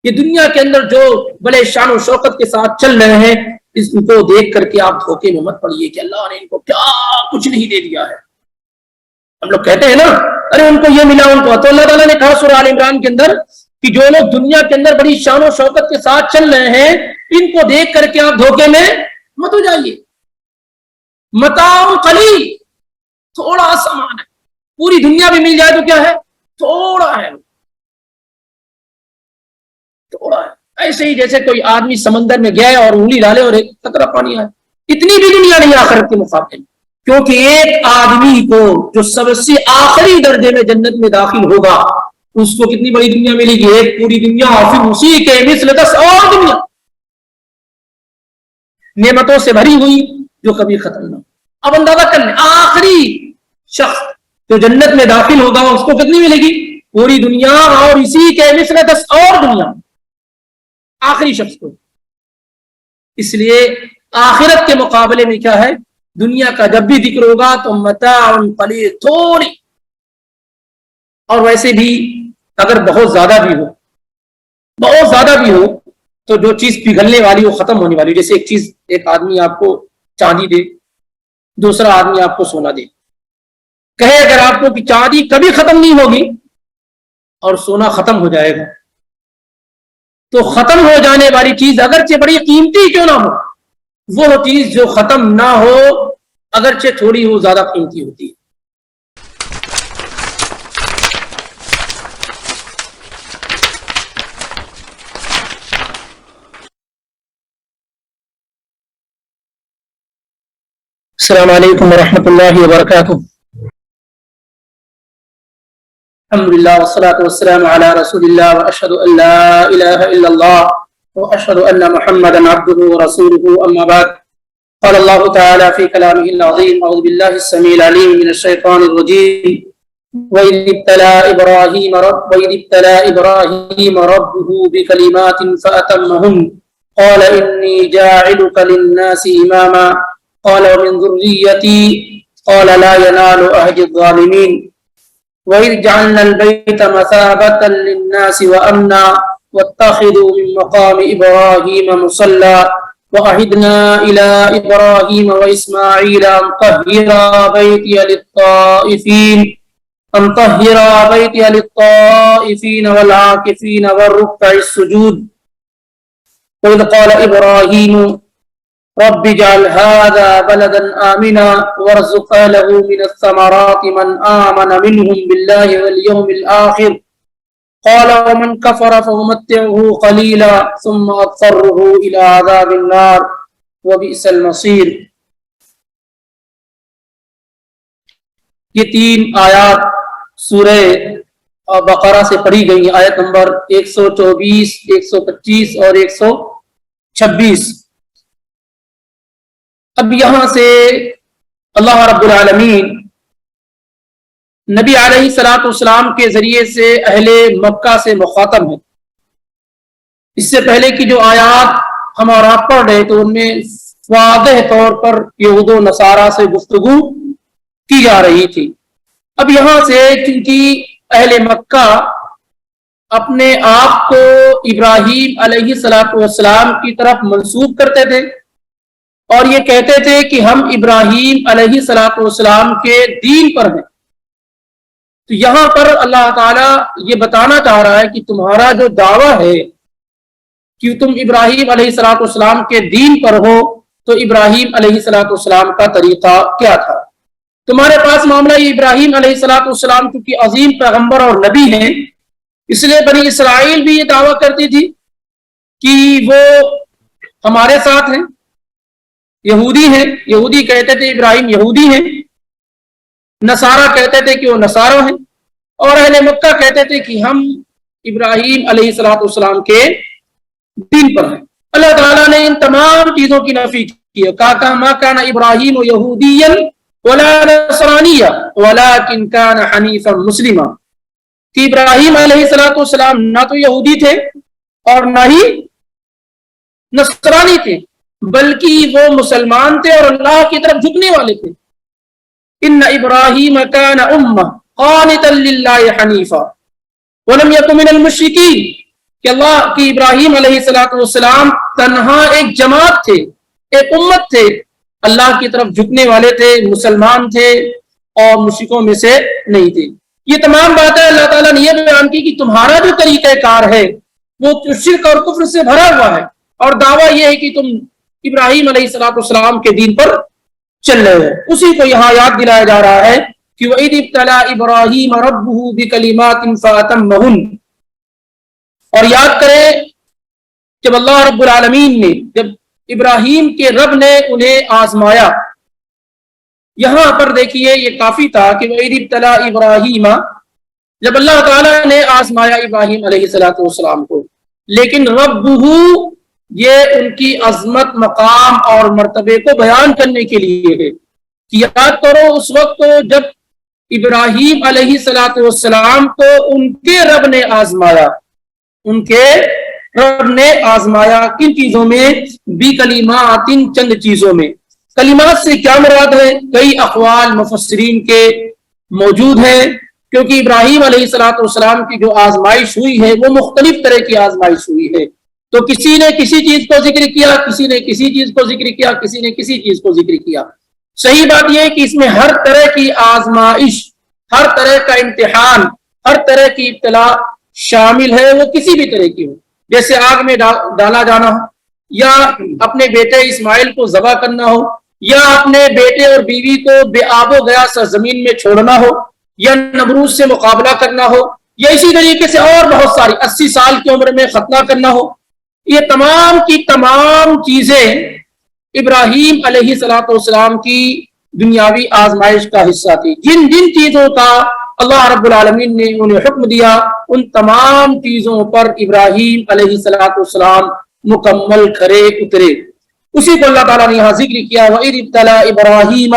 یہ دنیا کے اندر جو بڑے شان و شوکت کے ساتھ چل رہے ہیں، اس کو دیکھ کر کے آپ دھوکے میں مت پڑیے کہ اللہ نے ان کو کیا کچھ نہیں دے دیا ہے۔ ہم لوگ کہتے ہیں نا، ارے ان کو یہ ملا، ان کو، تو اللہ تعالیٰ نے کہا سورہ آل عمران کے اندر کہ جو لوگ دنیا کے اندر بڑی شان و شوکت کے ساتھ چل رہے ہیں، ان کو دیکھ کر کے آپ دھوکے میں مت ہو جائیے۔ متاع قلیل، تھوڑا سامان ہے، پوری دنیا بھی مل جائے تو کیا ہے؟ تھوڑا ہے، تھوڑا ہے۔ ایسے ہی جیسے کوئی آدمی سمندر میں گیا اور انگلی ڈالے اور ایک قطرہ پانی آئے، اتنی بھی دنیا نہیں آخرت کے مقابلے میں، کیونکہ ایک آدمی کو جو سب سے آخری درجے میں جنت میں داخل ہوگا، اس کو کتنی بڑی دنیا ملے گی؟ ایک پوری دنیا، اور پھر اسی کے مثل 10 اور دنیا نعمتوں سے بھری ہوئی جو کبھی ختم نہ ہو۔ اب اندازہ کر لیں، آخری شخص جو جنت میں داخل ہوگا اس کو کتنی ملے گی؟ پوری دنیا اور اسی کے مثل 10 اور دنیا، آخری شخص کو۔ اس لیے آخرت کے مقابلے میں کیا ہے؟ دنیا کا جب بھی ذکر ہوگا تو متاع قلیل، تھوڑی، اور ویسے بھی اگر بہت زیادہ بھی ہو، بہت زیادہ بھی ہو تو جو چیز پگھلنے والی وہ ختم ہونے والی۔ جیسے ایک آدمی آپ کو چاندی دے، دوسرا آدمی آپ کو سونا دے، کہے اگر آپ کو کہ چاندی کبھی ختم نہیں ہوگی اور سونا ختم ہو جائے گا، تو ختم ہو جانے والی چیز اگرچہ بڑی قیمتی کیوں نہ ہو، وہ چیز جو ختم نہ ہو اگرچہ تھوڑی ہو زیادہ قیمتی ہوتی ہے۔ السلام علیکم ورحمۃ اللہ وبرکاتہ۔ الحمدللہ والصلاة والسلام علی رسول اللہ، واشہد ان لا الہ الا اللہ، واشہد ان محمدا عبدہ ورسولہ، اما بعد۔ قال اللہ تعالی فی کلامہ العظیم، اعوذ باللہ السمیع العلیم من الشیطان الرجیم، وَإِذِ ابْتَلَىٰ إِبْرَاهِيمَ رَبُّهُ بِكَلِمَاتٍ فَأَتَمَّهُنَّ قَالَ إِنِّي جَاعِلُكَ لِلنَّاسِ إِمَامًا قال ومن ذريتي قال لا ينال عهد الظالمين وإذ جعلنا البيت مثابة للناس وأمنا واتخذوا من مقام إبراهيم مصلى وعهدنا إلى إبراهيم وإسماعيل أن طهر بيتي للطائفين والعاكفين والركع السجود وإذ قال إبراهيم رب اجعل هذا بلدا آمنا وارزق أهله من الثمرات من آمن منهم بالله واليوم الآخر قال ومن كفر فأمتعه قليلا ثم أضطره إلى عذاب النار وبئس المصير۔ یہ 3 آیات سورہ بقرہ سے پڑھی گئی ہیں، آیت نمبر 124، 125 اور 126۔ اب یہاں سے اللہ رب العالمین نبی علیہ الصلوۃ والسلام کے ذریعے سے اہل مکہ سے مخاطب ہیں۔ اس سے پہلے کی جو آیات ہم اور آپ پڑھ رہے تو ان میں واضح طور پر یہود و نصارہ سے گفتگو کی جا رہی تھی۔ اب یہاں سے چونکہ اہل مکہ اپنے آپ کو ابراہیم علیہ الصلوۃ والسلام کی طرف منسوب کرتے تھے اور یہ کہتے تھے کہ ہم ابراہیم علیہ الصلوۃ والسلام کے دین پر ہیں، تو یہاں پر اللہ تعالیٰ یہ بتانا چاہ رہا ہے کہ تمہارا جو دعویٰ ہے کہ تم ابراہیم علیہ الصلوۃ والسلام کے دین پر ہو، تو ابراہیم علیہ الصلوۃ والسلام کا طریقہ کیا تھا؟ تمہارے پاس معاملہ یہ ابراہیم علیہ الصلوۃ والسلام کیونکہ عظیم پیغمبر اور نبی ہیں، اس لیے بنی اسرائیل بھی یہ دعویٰ کرتی تھی کہ وہ ہمارے ساتھ ہیں، یہودی ہیں، یہودی کہتے تھے ابراہیم یہودی ہیں، نصارہ کہتے تھے کہ وہ نصارہ ہیں، اور اہل مکہ کہتے تھے کہ ہم ابراہیم علیہ الصلوۃ والسلام کے دین پر ہیں۔ اللہ تعالیٰ نے ان تمام چیزوں کی نفی کی ہے، کہا ما کان ابراہیم یہودیا ولا نصرانیا ولکن کان حنیفا مسلما، کہ ابراہیم علیہ الصلوۃ والسلام نہ تو یہودی تھے اور نہ ہی نصرانی تھے، بلکہ وہ مسلمان تھے اور اللہ کی طرف جھکنے والے تھے۔ ان ابراہیم کان امہ قانتا للہ حنیفا ولم یکن من المشرکین، کہ اللہ کی ابراہیم علیہ السلام تنہا ایک جماعت تھے، ایک امت تھے، اللہ کی طرف جھکنے والے تھے، مسلمان تھے اور مشرکوں میں سے نہیں تھے۔ یہ تمام باتیں اللہ تعالیٰ نے یہ بیان کی کہ تمہارا جو طریقہ کار ہے وہ شرک اور کفر سے بھرا ہوا ہے، اور دعویٰ یہ ہے کہ تم ابراہیم علیہ السلام کے دین پر چل رہے ہو۔ اسی کو یہاں یاد دلایا جا رہا ہے کہ وَإِذِ ابْتَلَىٰ إِبْرَاهِيمَ رَبُّهُ بِكَلِمَاتٍ فَأَتَمَّهُنَّ، اور یاد کریں جب اللہ رب العالمین نے، جب ابراہیم کے رب نے انہیں آزمایا۔ یہاں پر دیکھیے یہ کافی تھا کہ وَإِذِ ابْتَلَىٰ إِبْرَاهِيمَ، جب اللہ تعالیٰ نے آزمایا ابراہیم علیہ السلام کو، لیکن ربہ یہ ان کی عظمت، مقام اور مرتبے کو بیان کرنے کے لیے ہے کہ یاد کرو اس وقت جب ابراہیم علیہ السلام کو ان کے رب نے آزمایا، ان کے رب نے آزمایا کن چیزوں میں؟ بکلمات، چند چیزوں میں۔ کلمات سے کیا مراد ہے؟ کئی اقوال مفسرین کے موجود ہیں، کیونکہ ابراہیم علیہ السلام کی جو آزمائش ہوئی ہے وہ مختلف طرح کی آزمائش ہوئی ہے۔ تو کسی نے کسی چیز کو ذکر کیا، کسی نے کسی چیز کو ذکر کیا، کسی نے کسی چیز کو ذکر کیا۔ صحیح بات یہ ہے کہ اس میں ہر طرح کی آزمائش، ہر طرح کا امتحان، ہر طرح کی ابتلا شامل ہے، وہ کسی بھی طرح کی ہو، جیسے آگ میں ڈالا جانا ہو، یا اپنے بیٹے اسماعیل کو ذبح کرنا ہو، یا اپنے بیٹے اور بیوی کو بے آب و گیا سرزمین میں چھوڑنا ہو، یا نمرود سے مقابلہ کرنا ہو، یا اسی طریقے سے اور بہت ساری 80 سال کی عمر میں ختنہ کرنا ہو۔ یہ تمام کی تمام چیزیں ابراہیم علیہ السلام کی دنیاوی آزمائش کا حصہ تھی۔ جن جن چیزوں کا اللہ رب العالمین نے انہیں حکم دیا، ان تمام چیزوں پر ابراہیم علیہ السلام مکمل کھرے اترے۔ اسی کو اللہ تعالیٰ نے یہاں ذکر کیا، وَإِذِ ابْتَلَىٰ إِبْرَاهِيمَ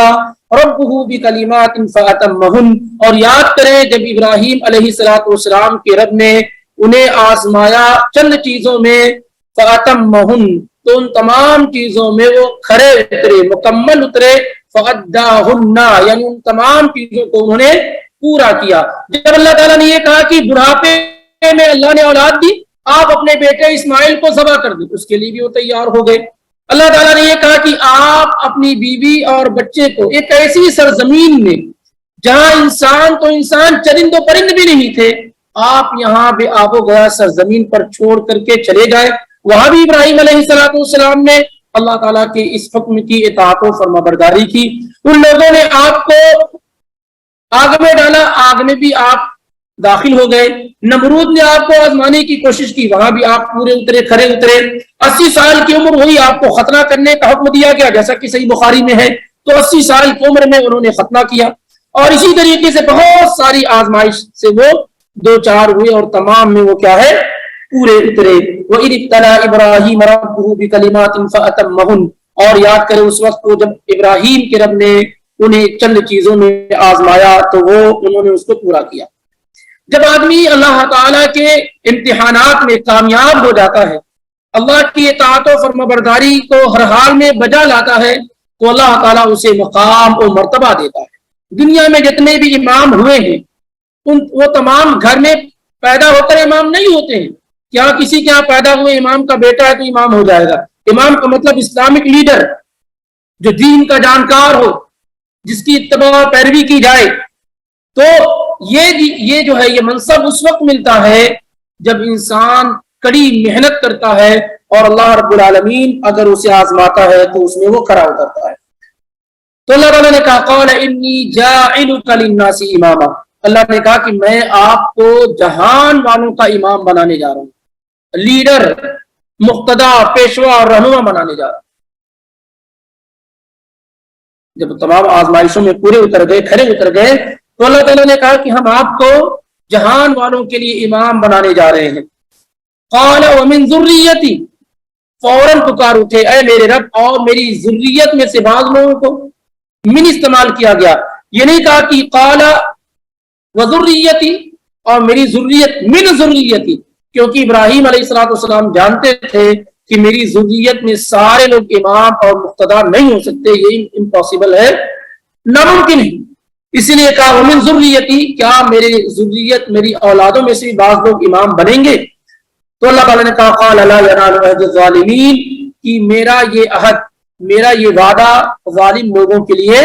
رَبُّهُ بِكَلِمَاتٍ فَأَتَمَّهُنَّ، اور یاد کریں جب ابراہیم علیہ السلام کے رب نے انہیں آزمایا چند چیزوں میں، فَأَتَمَّهُنَّ، تو ان تمام چیزوں میں وہ کھرے اترے، مکمل اترے، فَأَدَّاهُنَّ، یعنی ان تمام چیزوں کو انہوں نے پورا کیا۔ جب اللہ تعالیٰ نے یہ کہا کہ بڑھاپے میں اللہ نے اولاد دی، آپ اپنے بیٹے اسماعیل کو ذبح کر دیں، اس کے لیے بھی وہ تیار ہو گئے۔ اللہ تعالیٰ نے یہ کہا کہ آپ اپنی بیوی اور بچے کو ایک ایسی سرزمین میں جہاں انسان تو انسان، چرند و پرند بھی نہیں تھے، آپ یہاں بے آب و گیا سرزمین پر چھوڑ کر کے چلے جائے۔ وہاں بھی ابراہیم علیہ السلام نے اللہ تعالیٰ کے اس حکم کی اطاعت و فرما برداری کی۔ ان لوگوں نے آپ کو آگ میں ڈالا، آگ میں بھی آپ داخل ہو گئے۔ نمرود نے آپ کو آزمانے کی کوشش کی، وہاں بھی آپ پورے اترے، کھرے اترے۔ 80 سال کی عمر ہوئی، آپ کو ختنہ کرنے کا حکم دیا گیا، جیسا کہ صحیح بخاری میں ہے، تو 80 سال کی عمر میں انہوں نے ختنہ کیا۔ اور اسی طریقے سے بہت ساری آزمائش سے وہ دو چار ہوئے، اور تمام میں وہ کیا ہے؟ پورے اترے۔ وَإِذِ ابْتَلَىٰ إِبْرَاهِيمَ رَبُّهُ بِكَلِمَاتٍ فَأَتَمَّهُنَّ، اور یاد کرے اس وقت کو جب ابراہیم کے رب نے انہیں چند چیزوں میں آزمایا تو وہ انہوں نے اس کو پورا کیا۔ جب آدمی اللہ تعالیٰ کے امتحانات میں کامیاب ہو جاتا ہے، اللہ کی اطاعت و فرمانبرداری کو ہر حال میں بجا لاتا ہے، تو اللہ تعالیٰ اسے مقام و مرتبہ دیتا ہے۔ دنیا میں جتنے بھی امام ہوئے ہیں وہ تمام گھر میں پیدا ہو کر امام نہیں ہوتے ہیں۔ کیا کسی کے یہاں پیدا ہوئے امام کا بیٹا ہے تو امام ہو جائے گا؟ امام کا مطلب اسلامک لیڈر، جو دین کا جانکار ہو، جس کی اتباع و پیروی کی جائے۔ تو یہ جو ہے یہ منصب اس وقت ملتا ہے جب انسان کڑی محنت کرتا ہے، اور اللہ رب العالمین اگر اسے آزماتا ہے تو اس میں وہ کھرا اترتا ہے۔ تو اللہ تعالیٰ نے کہا قال انی جاعلک للناس اماما، اللہ نے کہا کہ میں آپ کو جہان والوں کا امام بنانے جا رہا ہوں، لیڈر، مقتدا، پیشوا اور رہنما بنانے جا رہا ہوں۔ جب تمام آزمائشوں میں پورے اتر گئے، کھڑے اتر گئے، تو اللہ تعالیٰ نے کہا کہ ہم آپ کو جہان والوں کے لیے امام بنانے جا رہے ہیں۔ قال ومن ذریتی، فوراً پکار اٹھے، اے میرے رب، اور میری ذریت میں سے بعض لوگوں کو من استعمال کیا گیا، یہ نہیں کہا کہ قال وذریتی اور میری ذریت، من ذریتی، کیونکہ ابراہیم علیہ السلام جانتے تھے کہ میری ذریت میں سارے لوگ امام اور مقتدا نہیں ہو سکتے، یہ امپاسبل ہے، ناممکن ہے۔ اسی لیے کہا ومن ذریتی، کیا میری ذریت، میری اولادوں میں سے بعض لوگ امام بنیں گے؟ تو اللہ تعالیٰ نے کہا قال لا ینال عہد الظالمین کہ میرا یہ عہد، میرا یہ وعدہ ظالم لوگوں کے لیے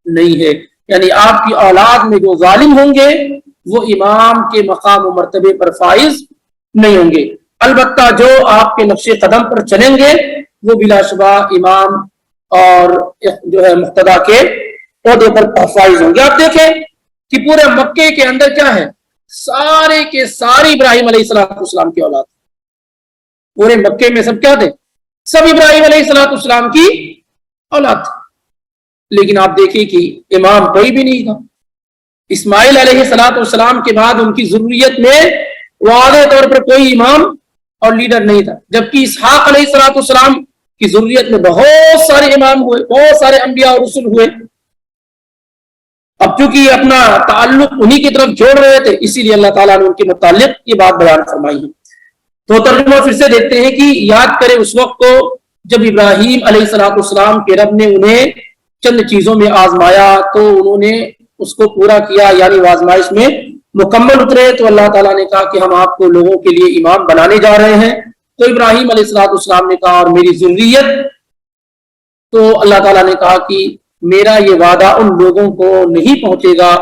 نہیں ہے، یعنی آپ کی اولاد میں جو ظالم ہوں گے وہ امام کے مقام و مرتبے پر فائز نہیں ہوں گے، البتہ جو آپ کے نقش قدم پر چلیں گے وہ بلا شبہ امام اور جو ہے مقتدا کے عہدے پر فائز ہوں گے۔ آپ دیکھیں کہ پورے مکے کے اندر کیا ہے، سارے کے سارے ابراہیم علیہ السلام کی اولاد، پورے مکے میں سب کیا تھے، سب ابراہیم علیہ السلام کی اولاد تھی، لیکن آپ دیکھیں کہ امام کوئی بھی نہیں تھا۔ اسماعیل علیہ السلام کے بعد ان کی ذریت میں واضح طور پر کوئی امام اور لیڈر نہیں تھا، جبکہ اسحاق علیہ السلام کی ذریت میں بہت سارے امام ہوئے، بہت سارے انبیاء اور رسول ہوئے۔ اب چونکہ اپنا تعلق انہی کی طرف جوڑ رہے تھے، اسی لیے اللہ تعالیٰ نے ان کے متعلق یہ بات بیان فرمائی ہے۔ تو ترجمہ پھر سے دیکھتے ہیں کہ یاد کرے اس وقت کو جب ابراہیم علیہ السلام کے رب نے انہیں چند چیزوں میں آزمایا تو انہوں نے اس کو پورا کیا، یعنی آزمائش میں مکمل اترے، تو اللہ تعالیٰ نے کہا کہ ہم آپ کو لوگوں کے لیے امام بنانے جا رہے ہیں۔ تو ابراہیم علیہ السلام نے کہا اور میری ذریت، تو اللہ تعالیٰ نے کہا کہ میرا یہ وعدہ ان لوگوں کو نہیں پہنچے گا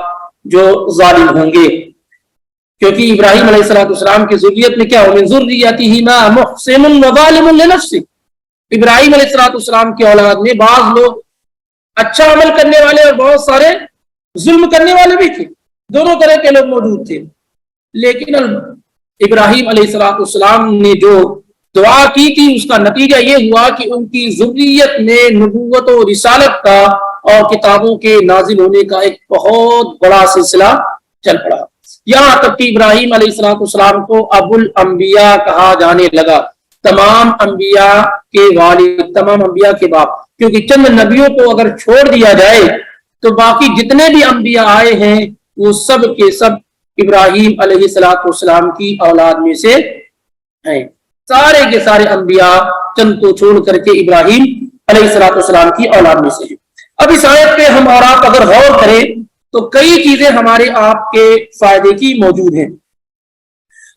جو ظالم ہوں گے، کیونکہ ابراہیم علیہ السلام کی ذریت میں کیا ہو، من ذریتہ ما محسن وظالم لنفسہ، ابراہیم علیہ السلام کی اولاد میں بعض لوگ اچھا عمل کرنے والے اور بہت سارے ظلم کرنے والے بھی تھے، دونوں طرح کے لوگ موجود تھے، لیکن ابراہیم علیہ السلام نے جو دعا کی تھی اس کا نتیجہ یہ ہوا کہ ان کی ذریت میں نبوت و رسالت کا اور کتابوں کے نازل ہونے کا ایک بہت بڑا سلسلہ چل پڑا، یہاں تک کہ ابراہیم علیہ السلام کو ابو الانبیاء کہا جانے لگا، تمام انبیاء کے والد، تمام انبیاء کے باپ، کیونکہ چند نبیوں کو اگر چھوڑ دیا جائے تو باقی جتنے بھی انبیاء آئے ہیں وہ سب کے سب ابراہیم علیہ السلام کی اولاد میں سے ہیں، سارے کے سارے انبیاء چند کو چھوڑ کر کے ابراہیم علیہ السلام کی اولاد میں سے ہیں۔ اب اس آیت پہ ہم اور آپ اگر غور کریں تو کئی چیزیں ہمارے آپ کے فائدے کی موجود ہیں۔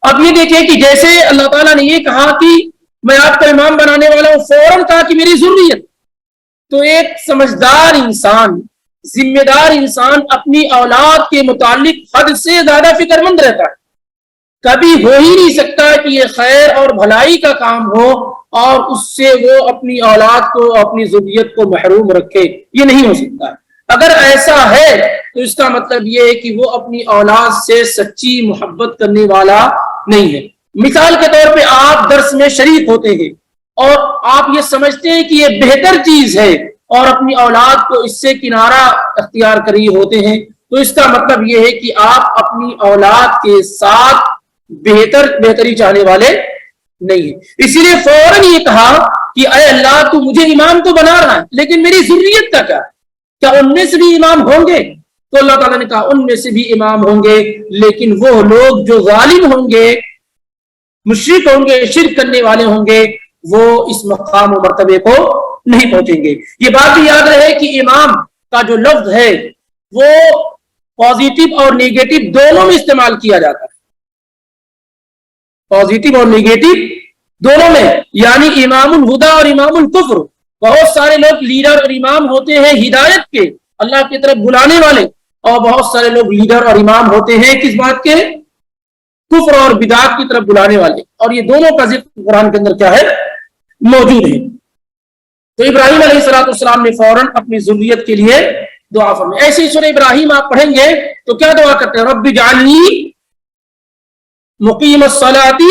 اب یہ دیکھیں کہ جیسے اللہ تعالیٰ نے یہ کہا کہ میں آپ کا امام بنانے والا ہوں، فوراً کہا کہ میری ذریت، تو ایک سمجھدار انسان، ذمہ دار انسان اپنی اولاد کے متعلق حد سے زیادہ فکر مند رہتا ہے، کبھی ہو ہی نہیں سکتا کہ یہ خیر اور بھلائی کا کام ہو اور اس سے وہ اپنی اولاد کو، اپنی ذریت کو محروم رکھے، یہ نہیں ہو سکتا۔ اگر ایسا ہے تو اس کا مطلب یہ ہے کہ وہ اپنی اولاد سے سچی محبت کرنے والا نہیں ہے۔ مثال کے طور پہ آپ درس میں شریک ہوتے ہیں اور آپ یہ سمجھتے ہیں کہ یہ بہتر چیز ہے اور اپنی اولاد کو اس سے کنارہ اختیار کری ہوتے ہیں، تو اس کا مطلب یہ ہے کہ آپ اپنی اولاد کے ساتھ بہتری چاہنے والے نہیں ہیں۔ اسی لیے فوراً یہ کہا کہ اے اللہ تو مجھے امام تو بنا رہا ہے، لیکن میری ذریت کا کیا ان میں سے بھی امام ہوں گے؟ تو اللہ تعالیٰ نے کہا ان میں سے بھی امام ہوں گے، لیکن وہ لوگ جو ظالم ہوں گے، مشرک ہوں گے، شرک کرنے والے ہوں گے، وہ اس مقام و مرتبے کو نہیں پہنچیں گے۔ یہ بات بھی یاد رہے کہ امام کا جو لفظ ہے وہ پازیٹو اور نیگیٹو دونوں میں استعمال کیا جاتا ہے، پازیٹو اور نیگیٹو دونوں میں، یعنی امام الہدا اور امام الکفر۔ بہت سارے لوگ لیڈر اور امام ہوتے ہیں ہدایت کے، اللہ کی طرف بلانے والے، اور بہت سارے لوگ لیڈر اور امام ہوتے ہیں کس بات کے؟ کفر اور بدعت کی طرف بلانے والے، اور یہ دونوں کا ذکر قرآن کے اندر کیا ہے؟ موجود ہے۔ تو ابراہیم علیہ السلام نے فوراً اپنی ذریت کے لیے دعا فرمائی۔ ایسے ہی سورہ ابراہیم آپ پڑھیں گے تو کیا دعا کرتے ہیں؟ رب اجعلنی مقیم الصلاۃ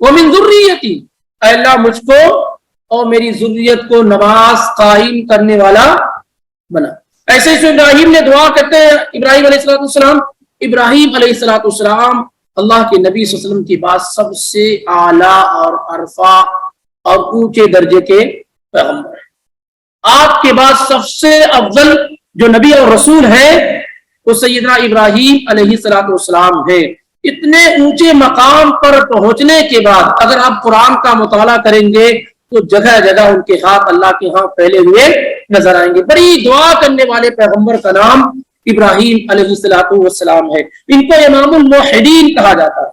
ومن ذریتی، اے اللہ مجھ کو اور میری ذریت کو نماز قائم کرنے والا بنا۔ ایسے ہی ابراہیم نے دعا کرتے ہیں، ابراہیم علیہ السلام، ابراہیم علیہ السلام اللہ کے نبی صلی اللہ علیہ وسلم کی بات سب سے اعلیٰ اور عرفہ اور اونچے درجے کے پیغمبر ہیں۔ آپ کے بعد سب سے افضل جو نبی اور رسول ہے وہ سیدنا ابراہیم علیہ السلام ہے۔ اتنے اونچے مقام پر پہنچنے کے بعد اگر آپ قرآن کا مطالعہ کریں گے تو جگہ جگہ ان کے ہاتھ اللہ کے ہاں پھیلے ہوئے نظر آئیں گے۔ بڑی دعا کرنے والے پیغمبر کا نام ابراہیم علیہ السلام ہے۔ ان کو امام الموحدین کہا جاتا ہے،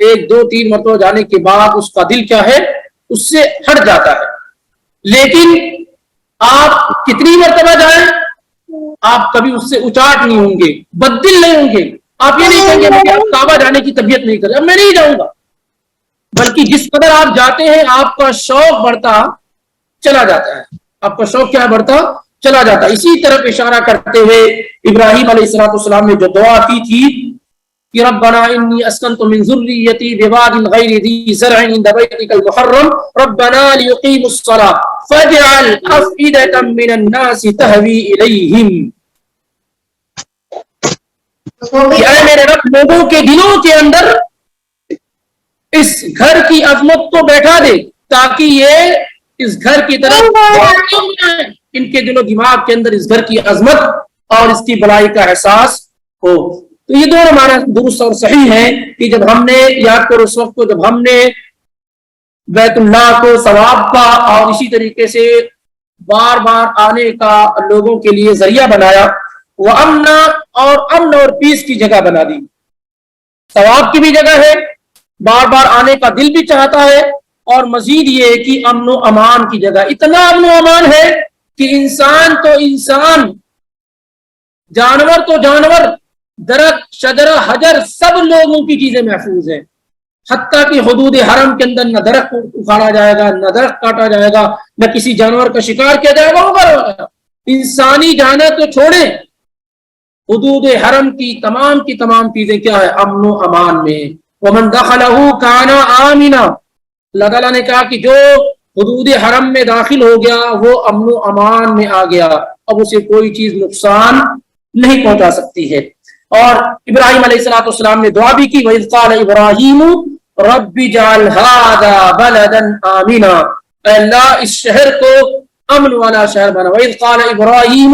ایک دو تین مرتبہ جانے کے بعد اس کا دل کیا ہے اس سے ہٹ جاتا ہے. لیکن آپ کتنی مرتبہ جائیں آپ کبھی اس سے اچاٹ نہیں ہوں گے, بددل نہیں ہوں گے. آپ یہ نہیں کہیں گے مجھے کعبہ جانے کی طبیعت نہیں کرے, اب میں نہیں جاؤں گا, بلکہ جس قدر آپ جاتے ہیں آپ کا شوق بڑھتا چلا جاتا ہے, آپ کا شوق کیا بڑھتا چلا جاتا ہے. اسی طرف اشارہ کرتے ہوئے ابراہیم علیہ السلام نے جو دعا کی تھی کہ ربنا انی اسکنت من ذریتی بواد غیر ذی زرع عند بیتک المحرم ربنا لیقیموا الصلاۃ فاجعل افئدة من الناس تهوی الیہم. کہ اے میرے رب لوگوں کے دلوں کے اندر اس گھر کی عظمت کو بیٹھا دے تاکہ یہ اس گھر کی طرف ان کے دل و دماغ کے اندر اس گھر کی عظمت اور اس کی بڑائی کا احساس ہو. تو یہ دونوں ہمارا درست اور صحیح ہے کہ جب ہم نے یاد کرو اس وقت کو جب ہم نے بیت اللہ کو ثواب کا اور اسی طریقے سے بار بار آنے کا لوگوں کے لیے ذریعہ بنایا, وہ امن اور پیس کی جگہ بنا دی. ثواب کی بھی جگہ ہے, بار بار آنے کا دل بھی چاہتا ہے, اور مزید یہ کہ امن و امان کی جگہ. اتنا امن و امان ہے کہ انسان تو انسان, جانور تو جانور, درخت شجرہ حجر سب لوگوں کی چیزیں محفوظ ہیں. حتیٰ کہ حدود حرم کے اندر نہ درخت اکھاڑا جائے گا, نہ درخت کاٹا جائے گا, نہ کسی جانور کا شکار کیا جائے گا. انسانی جانیں تو چھوڑیں, حدود حرم کی تمام چیزیں کیا ہے امن و امان میں. ومن دخلہ کان آمنا, اللہ تعالیٰ نے کہا کہ جو حدود حرم میں داخل ہو گیا وہ امن و امان میں آ گیا, اب اسے کوئی چیز نقصان نہیں پہنچا سکتی ہے. اور ابراہیم علیہ السلام نے دعا بھی کی, وَإِذْ قَالَ إِبْرَاهِيمُ رَبِّ اجْعَلْ هَٰذَا بَلَدًا آمِنًا, اے اللہ اس شہر کو امن والا شہر بنا. وَإِذْ قَالَ إِبْرَاهِيمُ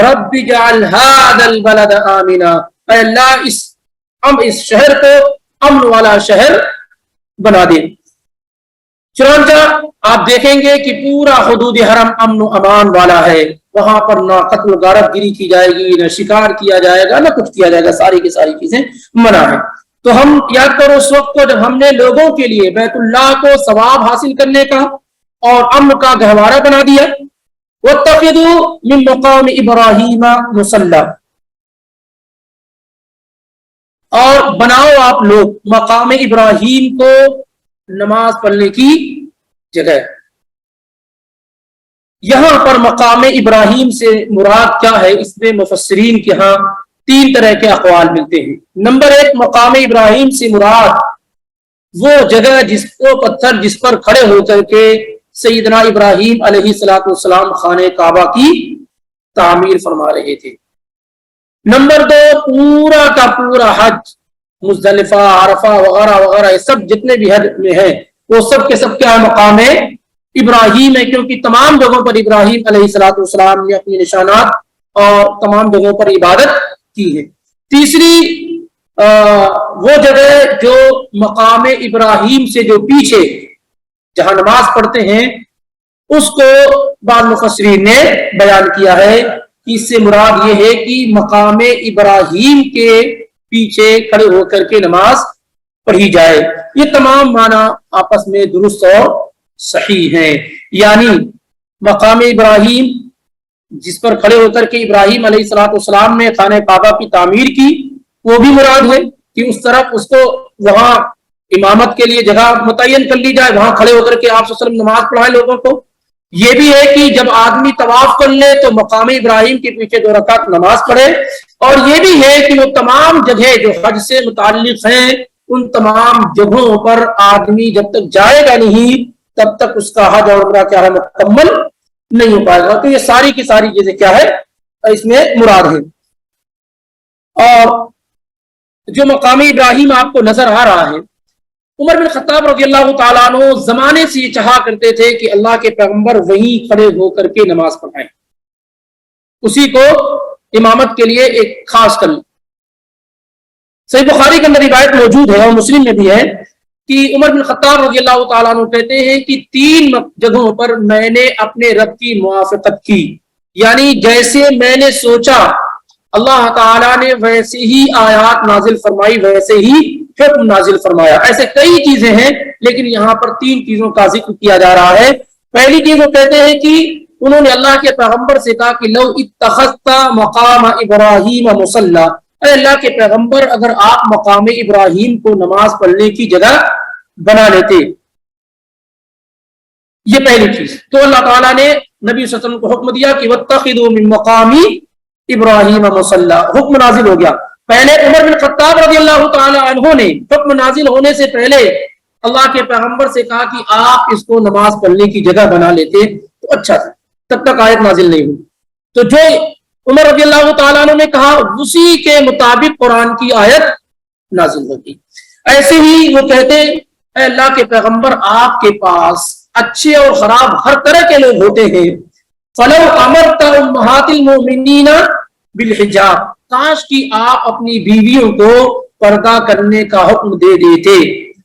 رَبِّ اجْعَلْ هَٰذَا الْبَلَدَ آمِنًا, اے اللہ اس شہر کو امن والا شہر بنا دے. چنانچہ آپ دیکھیں گے کہ پورا حدود حرم امن و امان والا ہے, وہاں پر نہ قتل و غارت گیری کی جائے گی, نہ شکار کیا جائے گا, نہ کچھ کیا جائے گا, ساری کی ساری چیزیں منع ہے. تو ہم یاد کرو اس وقت کو جب ہم نے لوگوں کے لیے بیت اللہ کو ثواب حاصل کرنے کا اور امن کا گہوارہ بنا دیا. وَاتَّخِذُوا مِن مَقَامِ إِبْرَاهِيمَ مُصَلًّى, اور بناؤ آپ لوگ مقام ابراہیم کو نماز پڑھنے کی جگہ. یہاں پر مقام ابراہیم سے مراد کیا ہے, اس میں مفسرین کے ہاں تین طرح کے اقوال ملتے ہیں. نمبر ایک, مقام ابراہیم سے مراد وہ جگہ جس کو پتھر جس پر کھڑے ہو کر کے سیدنا ابراہیم علیہ السلام خانہ کعبہ کی تعمیر فرما رہے تھے. نمبر دو, پورا کا پورا حج, مزدلفہ, عرفہ وغیرہ وغیرہ, یہ سب جتنے بھی حج میں ہیں وہ سب کے سب کیا ہے مقام ابراہیم ہے, کیونکہ تمام جگہوں پر ابراہیم علیہ السلام نے اپنی نشانات اور تمام جگہوں پر عبادت کی ہے. تیسری وہ جگہ جو مقام ابراہیم سے جو پیچھے جہاں نماز پڑھتے ہیں اس کو بعض مفسرین نے بیان کیا ہے کہ اس سے مراد یہ ہے کہ مقام ابراہیم کے پیچھے کھڑے ہو کر کے نماز پڑھی جائے. یہ تمام معنی آپس میں درست اور صحیح ہیں. یعنی مقام ابراہیم جس پر کھڑے ہو کر کے ابراہیم علیہ السلام نے خانہ کعبہ کی تعمیر کی وہ بھی مراد ہے کہ اس طرف اس کو وہاں امامت کے لیے جگہ متعین کر لی جائے, وہاں کھڑے ہو کر کے آپ صلی اللہ علیہ وسلم نماز پڑھائے لوگوں کو. یہ بھی ہے کہ جب آدمی طواف کر لے تو مقام ابراہیم کے پیچھے 2 رکعت نماز پڑھے. اور یہ بھی ہے کہ وہ تمام جگہ جو حج سے متعلق ہیں ان تمام جگہوں پر آدمی جب تک جائے گا نہیں تب تک اس کا حج اور عمرہ کیا ہے مکمل نہیں ہو پائے گا. تو یہ ساری کی ساری چیزیں کیا ہے اس میں مراد ہے. اور جو مقام ابراہیم آپ کو نظر آ رہا ہے, عمر بن خطاب رضی اللہ تعالیٰ عنہ زمانے سے یہ چاہا کرتے تھے کہ اللہ کے پیغمبر وہیں کھڑے ہو کر کے نماز پڑھائیں, اسی کو امامت کے لیے ایک خاص کر. صحیح بخاری کے اندر روایت موجود ہے اور مسلم میں بھی ہے کہ عمر بن خطاب رضی اللہ تعالیٰ عنہ کہتے ہیں کہ 3 جگہوں پر میں نے اپنے رب کی موافقت کی, یعنی جیسے میں نے سوچا اللہ تعالیٰ نے ویسے ہی آیات نازل فرمائی, ویسے ہی حکم نازل فرمایا. ایسے کئی چیزیں ہیں لیکن یہاں پر 3 چیزوں کا ذکر کیا جا رہا ہے. پہلی چیز وہ کہتے ہیں کہ انہوں نے اللہ کے پیغمبر سے کہا کہ لو اتخذت مقام ابراہیم مصلی، اے اللہ کے پیغمبر اگر آپ مقام ابراہیم کو نماز پڑھنے کی جگہ بنا لیتے. یہ پہلی چیز. تو اللہ تعالیٰ نے نبی صلی اللہ علیہ وسلم کو حکم دیا کہ واتخذوا من مقام ابراہیم مصلی، حکم نازل ہو گیا. پہلے عمر بن خطاب رضی اللہ تعالی عنہ نے حکم نازل ہونے سے پہلے اللہ کے پیغمبر سے کہا کہ آپ اس کو نماز پڑھنے کی جگہ بنا لیتے تو اچھا تھا، تب تک آیت نازل نہیں ہوئی. تو جو عمر رضی اللہ تعالیٰ عنہ نے کہا اسی کے مطابق قرآن کی آیت نازل ہوتی. ایسے ہی وہ کہتے اے اللہ کے پیغمبر آپ کے پاس اچھے اور خراب ہر طرح کے لوگ ہوتے ہیں. فلو امرت امہات المؤمنین بالحجاب، کاش کی آپ اپنی بیویوں کو پردہ کرنے کا حکم دے دیتے.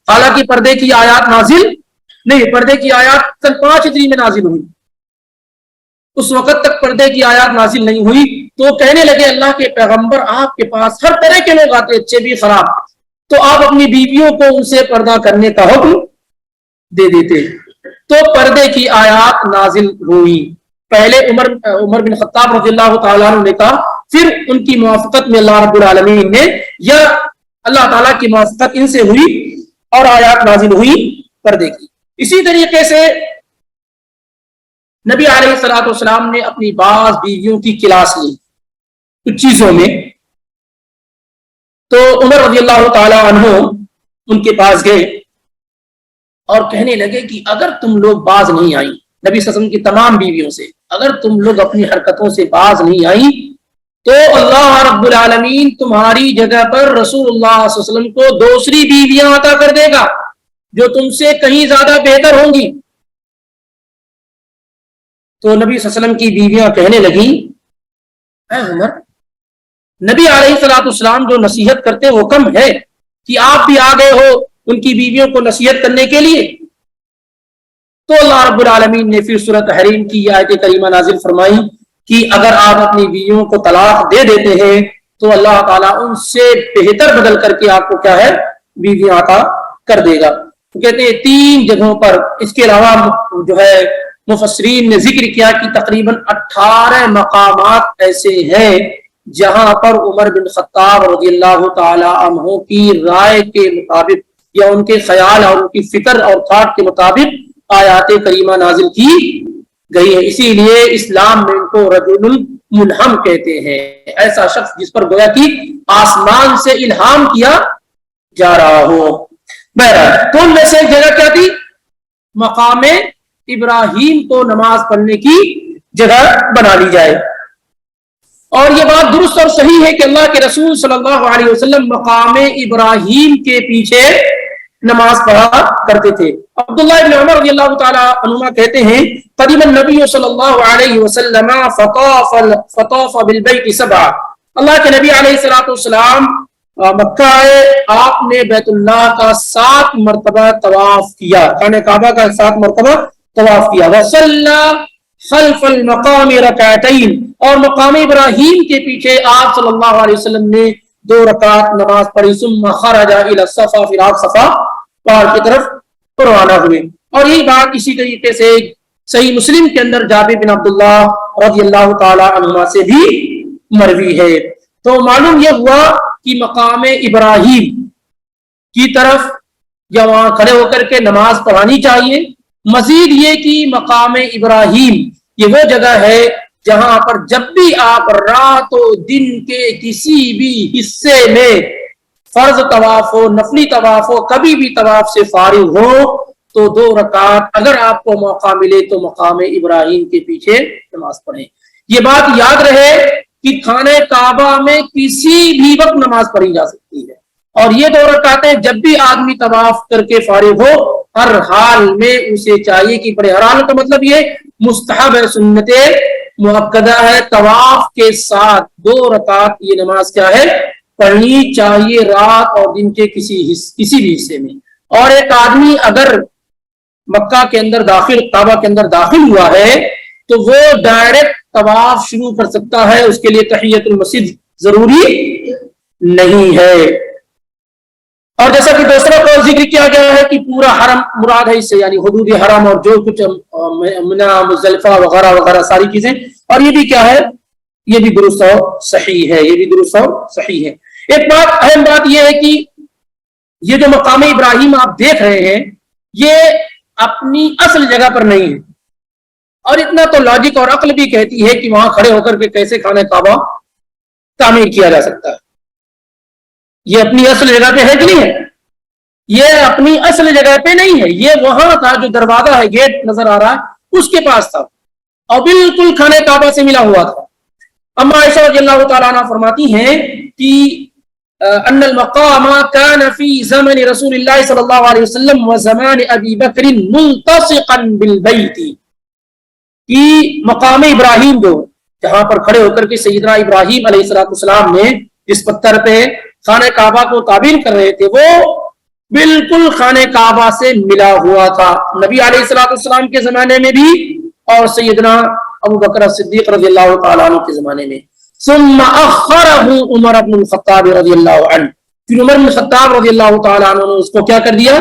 حالانکہ پردے کی آیات نازل نہیں، پردے کی آیات سن 5 ہجری میں نازل ہوئی، اس وقت تک پردے کی آیات نازل نہیں ہوئی. تو کہنے لگے اللہ کے پیغمبر آپ کے پاس ہر طرح کے لوگ آتے، اچھے بھی خراب، تو آپ اپنی بیویوں کو ان سے پردہ کرنے کا حکم دے دیتے. تو پردے کی آیات نازل ہوئی. پہلے عمر بن خطاب رضی اللہ تعالیٰ عنہ نے کہا، پھر ان کی موافقت میں اللہ رب العالمین نے یا اللہ تعالیٰ کی موافقت ان سے ہوئی اور آیات نازل ہوئی پردے کی. اسی طریقے سے نبی علیہ الصلوۃ والسلام نے اپنی بعض بیویوں کی کلاس لی کچھ چیزوں میں. تو عمر رضی اللہ تعالی عنہ ان کے پاس گئے اور کہنے لگے کہ اگر تم لوگ باز نہیں آئی، نبی صلی اللہ علیہ وسلم کی تمام بیویوں سے، اگر تم لوگ اپنی حرکتوں سے باز نہیں آئی تو اللہ رب العالمین تمہاری جگہ پر رسول اللہ صلی اللہ علیہ وسلم کو دوسری بیویاں عطا کر دے گا جو تم سے کہیں زیادہ بہتر ہوں گی. تو نبی صلی اللہ علیہ وسلم کی بیویاں کہنے لگیں اے عمر، نبی علیہ الصلوۃ والسلام جو نصیحت کرتے وہ کم ہے کہ آپ بھی آ گئے ہو ان کی بیویوں کو نصیحت کرنے کے لیے. تو اللہ رب العالمین نے پھر سورۃ تحریم کی آیت کریمہ نازل فرمائی کہ اگر آپ اپنی بیویوں کو طلاق دے دیتے ہیں تو اللہ تعالیٰ ان سے بہتر بدل کر کے آپ کو کیا ہے بیویاں عطا کر دے گا. تو کہتے ہیں 3 جگہوں پر. اس کے علاوہ جو ہے مفسرین نے ذکر کیا کہ تقریباً 18 مقامات ایسے ہیں جہاں پر عمر بن خطاب رضی اللہ تعالی عنہ کی رائے کے مطابق یا ان کے خیال اور ان کی فکر اور تھاٹ کے مطابق آیات کریمہ نازل کی گئی ہے. اسی لیے اسلام میں ان کو رجل الملہم کہتے ہیں، ایسا شخص جس پر گویا کہ آسمان سے الہام کیا جا رہا ہو. بہرحال تو ان میں سے ایک جگہ کیا تھی؟ مقام ابراہیم کو نماز پڑھنے کی جگہ بنا لی جائے. اور یہ بات درست اور صحیح ہے کہ اللہ کے رسول صلی اللہ علیہ وسلم مقام ابراہیم کے پیچھے نماز پڑھا کرتے تھے. عبداللہ ابن عمر رضی اللہ تعالی عنہما کہتے ہیں قدیم النبی صلی اللہ علیہ وسلم فطاف بالبیت 7. اللہ کے نبی علیہ الصلوۃ والسلام مکہ آئے، آپ نے بیت اللہ کا 7 مرتبہ طواف کیا، خانہ کعبہ کا 7 مرتبہ طواف کیا. وصلی خلف المقام رکعتین، اور مقام ابراہیم کے پیچھے آپ صلی اللہ علیہ وسلم نے 2 رکعت نماز پڑھی. ثم خرج الى الصفا، پھر آپ صفا پہاڑ کی طرف روانہ ہوئے. اور یہی بات اسی طریقے سے صحیح مسلم کے اندر جابر بن عبداللہ رضی اللہ تعالی عنہما سے بھی مروی ہے. تو معلوم یہ ہوا کہ مقام ابراہیم کی طرف یا وہاں کھڑے ہو کر کے نماز پڑھانی چاہیے. مزید یہ کہ مقام ابراہیم یہ وہ جگہ ہے جہاں پر جب بھی آپ رات و دن کے کسی بھی حصے میں فرض طواف ہو، نفلی طواف ہو، کبھی بھی طواف سے فارغ ہو تو 2 رکعت اگر آپ کو موقع ملے تو مقام ابراہیم کے پیچھے نماز پڑھیں. یہ بات یاد رہے کہ خانہ کعبہ میں کسی بھی وقت نماز پڑھی جا سکتی ہے، اور یہ 2 رکعتیں جب بھی آدمی طواف کر کے فارغ ہو ہر حال میں اسے چاہیے کہ پڑھے. ہر حال کا مطلب یہ مستحب ہے، سنت مؤکدہ ہے، طواف کے ساتھ 2 رکعت یہ نماز کیا ہے پڑھنی چاہیے رات اور دن کے کسی بھی حصے میں. اور ایک آدمی اگر مکہ کے اندر داخل، کعبہ کے اندر داخل ہوا ہے تو وہ ڈائریکٹ طواف شروع کر سکتا ہے، اس کے لیے تحیۃ المسجد ضروری نہیں ہے. اور جیسا کہ دوسرا قول ذکر کیا گیا ہے کہ پورا حرم مراد ہے اس سے، یعنی حدود حرم اور جو کچھ منی مزدلفہ وغیرہ وغیرہ ساری چیزیں، اور یہ بھی کیا ہے، یہ بھی درست اور صحیح ہے، یہ بھی درست اور صحیح ہے۔ ایک بات اہم بات یہ ہے کہ یہ جو مقام ابراہیم آپ دیکھ رہے ہیں یہ اپنی اصل جگہ پر نہیں ہے، اور اتنا تو لاجک اور عقل بھی کہتی ہے کہ وہاں کھڑے ہو کر کے کیسے خانہ کعبہ تعمیر کیا جا سکتا ہے۔ یہ اپنی اصل جگہ پہ ہے کہ نہیں ہے؟ یہ اپنی اصل جگہ پہ نہیں ہے، یہ وہاں تھا جو دروازہ ہے، گیٹ نظر آ رہا ہے، اس کے پاس تھا اور بالکل خانہ کعبہ سے ملا ہوا تھا۔ اما عائشہ رضی اللہ تعالیٰ عنہ فرماتی ہیں کہ ان المقام كان في زمن رسول الله صلی اللہ علیہ وسلم وزمان ابی بکر ملتصقا بالبیت، کہ مقام ابراہیم جو جہاں پر کھڑے ہو کر کے سیدنا ابراہیم علیہ السلام نے جس پتھر پہ خانہ کعبہ کو تعمیر کر رہے تھے وہ بالکل خانہ کعبہ سے ملا ہوا تھا، نبی علیہ السلام کے زمانے میں بھی اور سیدنا ابو بکر صدیق رضی اللہ تعالیٰ عنہ کے زمانے میں۔ ثم اخرہ عمر بن الخطاب رضی اللہ عنہ، پھر عمر بن الخطاب رضی اللہ تعالیٰ عنہ نے اس کو کیا کر دیا،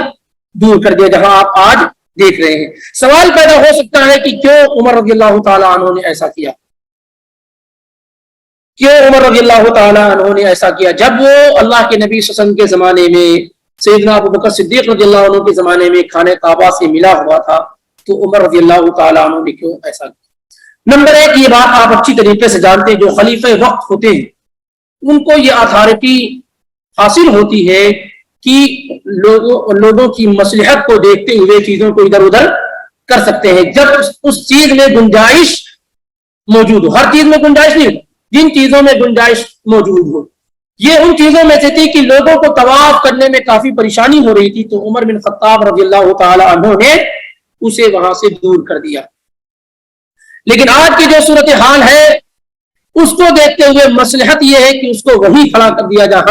دور کر دیا، جہاں آپ آج دیکھ رہے ہیں۔ سوال پیدا ہو سکتا ہے کہ کیوں عمر رضی اللہ تعالیٰ عنہ نے ایسا کیا، کیوں عمر رضی اللہ تعالیٰ عنہ نے ایسا کیا، جب وہ اللہ کے نبی صلی اللہ علیہ وسلم کے زمانے میں سیدنا ابو بکر صدیق رضی اللہ عنہ کے زمانے میں خانہ کعبہ سے ملا ہوا تھا، تو عمر رضی اللہ تعالیٰ عنہ نے کیوں ایسا کیا؟ نمبر ایک، یہ بات آپ اچھی طریقے سے جانتے ہیں، جو خلیفہ وقت ہوتے ہیں ان کو یہ اتھارٹی حاصل ہوتی ہے کہ لوگوں کی مصلحت کو دیکھتے ہوئے چیزوں کو ادھر ادھر کر سکتے ہیں، جب اس چیز میں گنجائش موجود ہو۔ ہر چیز میں گنجائش نہیں ہو، جن چیزوں میں گنجائش موجود ہو۔ یہ ان چیزوں میں سے تھی کہ لوگوں کو طواف کرنے میں کافی پریشانی ہو رہی تھی، تو عمر بن خطاب رضی اللہ تعالی عنہ نے اسے وہاں سے دور کر دیا۔ لیکن آج کی جو صورتحال ہے اس کو دیکھتے ہوئے مصلحت یہ ہے کہ اس کو وہی کھڑا کر دیا جہاں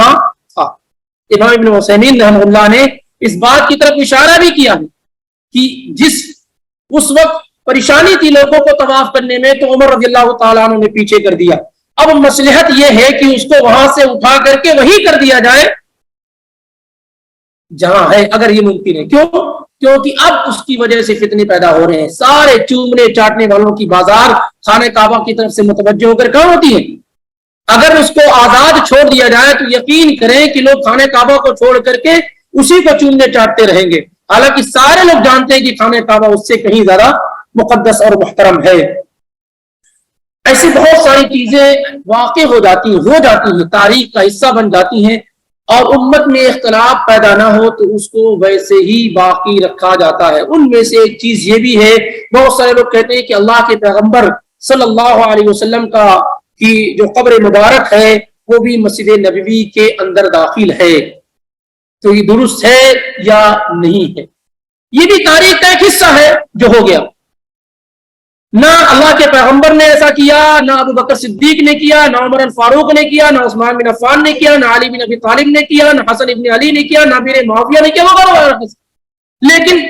تھا۔ امام ابن عثیمین رحمہ اللہ نے اس بات کی طرف اشارہ بھی کیا ہے کہ اس وقت پریشانی تھی لوگوں کو طواف کرنے میں، تو عمر رضی اللہ تعالیٰ عنہ نے پیچھے کر دیا۔ اب مصلحت یہ ہے کہ اس کو وہاں سے اٹھا کر کے وہی کر دیا جائے جہاں ہے، اگر یہ ممکن ہے۔ کیوں؟ کیونکہ اب اس کی وجہ سے فتنے پیدا ہو رہے ہیں، سارے چومنے چاٹنے والوں کی بازار خانہ کعبہ کی طرف سے متوجہ ہو کر کہاں ہوتی ہے۔ اگر اس کو آزاد چھوڑ دیا جائے تو یقین کریں کہ لوگ خانہ کعبہ کو چھوڑ کر کے اسی کو چومنے چاٹتے رہیں گے، حالانکہ سارے لوگ جانتے ہیں کہ خانہ کعبہ اس سے کہیں زیادہ مقدس اور محترم ہے۔ ایسی بہت ساری چیزیں واقع ہو جاتی ہیں، تاریخ کا حصہ بن جاتی ہیں، اور امت میں اختلاف پیدا نہ ہو تو اس کو ویسے ہی باقی رکھا جاتا ہے۔ ان میں سے ایک چیز یہ بھی ہے، بہت سارے لوگ کہتے ہیں کہ اللہ کے پیغمبر صلی اللہ علیہ وسلم کی جو قبر مبارک ہے وہ بھی مسجد نبوی کے اندر داخل ہے، تو یہ درست ہے یا نہیں ہے؟ یہ بھی تاریخ کا ایک حصہ ہے جو ہو گیا۔ نہ اللہ کے پیغمبر نے ایسا کیا، نہ ابو بکر صدیق نے کیا، نہ عمر فاروق نے کیا، نہ عثمان بن عفان نے کیا، نہ علی بن ابی طالب نے کیا، نہ حسن ابن علی نے کیا، نہ امیر معاویہ نے کیا، وغیرہ۔ لیکن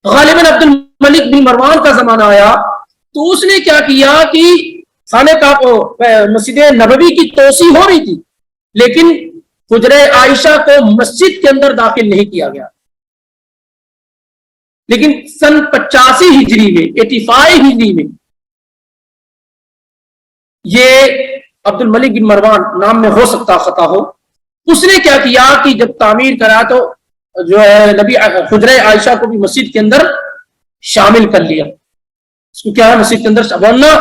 غالباً عبد الملک بن مروان کا زمانہ آیا تو اس نے کیا کیا کہ خانہ کعبہ مسجد نبوی کی توسیع ہو رہی تھی، لیکن حجرہ عائشہ کو مسجد کے اندر داخل نہیں کیا گیا۔ لیکن سن 85 ہجری میں 85 ہجری میں یہ عبد الملک بن مروان نام میں ہو سکتا خطا ہو، اس نے کیا کیا کہ جب تعمیر کرا تو جو ہے نبی حجرہ عائشہ کو بھی مسجد کے اندر شامل کر لیا۔ اس کو کیا ہے مسجد کے اندر، ورنہ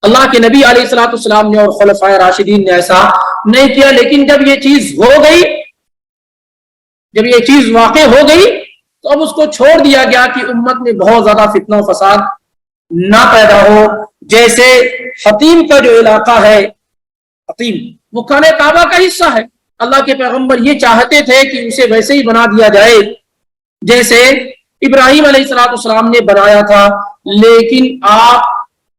اللہ کے نبی علیہ الصلوۃ والسلام نے اور خلفائے راشدین نے ایسا نہیں کیا۔ لیکن جب یہ چیز ہو گئی، جب یہ چیز واقع ہو گئی تو اب اس کو چھوڑ دیا گیا کہ امت میں بہت زیادہ فتنہ و فساد نہ پیدا ہو۔ جیسے حتیم کا جو علاقہ ہے، حتیم وہ خانہ کعبہ کا حصہ ہے، اللہ کے پیغمبر یہ چاہتے تھے کہ اسے ویسے ہی بنا دیا جائے جیسے ابراہیم علیہ السلام نے بنایا تھا، لیکن آپ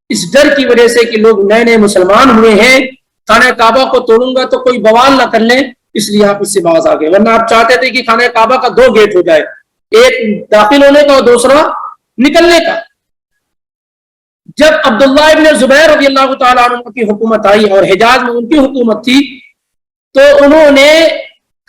اس ڈر کی وجہ سے کہ لوگ نئے نئے مسلمان ہوئے ہیں، خانہ کعبہ کو توڑوں گا تو کوئی بوال نہ کر لیں، اس لیے آپ اس سے باز آ گئے۔ ورنہ آپ چاہتے تھے کہ خانہ کعبہ کا 2 گیٹ ہو جائے، ایک داخل ہونے کا اور دوسرا نکلنے کا۔ جب عبداللہ ابن زبیر رضی اللہ تعالیٰ عنہ کی حکومت آئی اور حجاز میں ان کی حکومت تھی، تو انہوں نے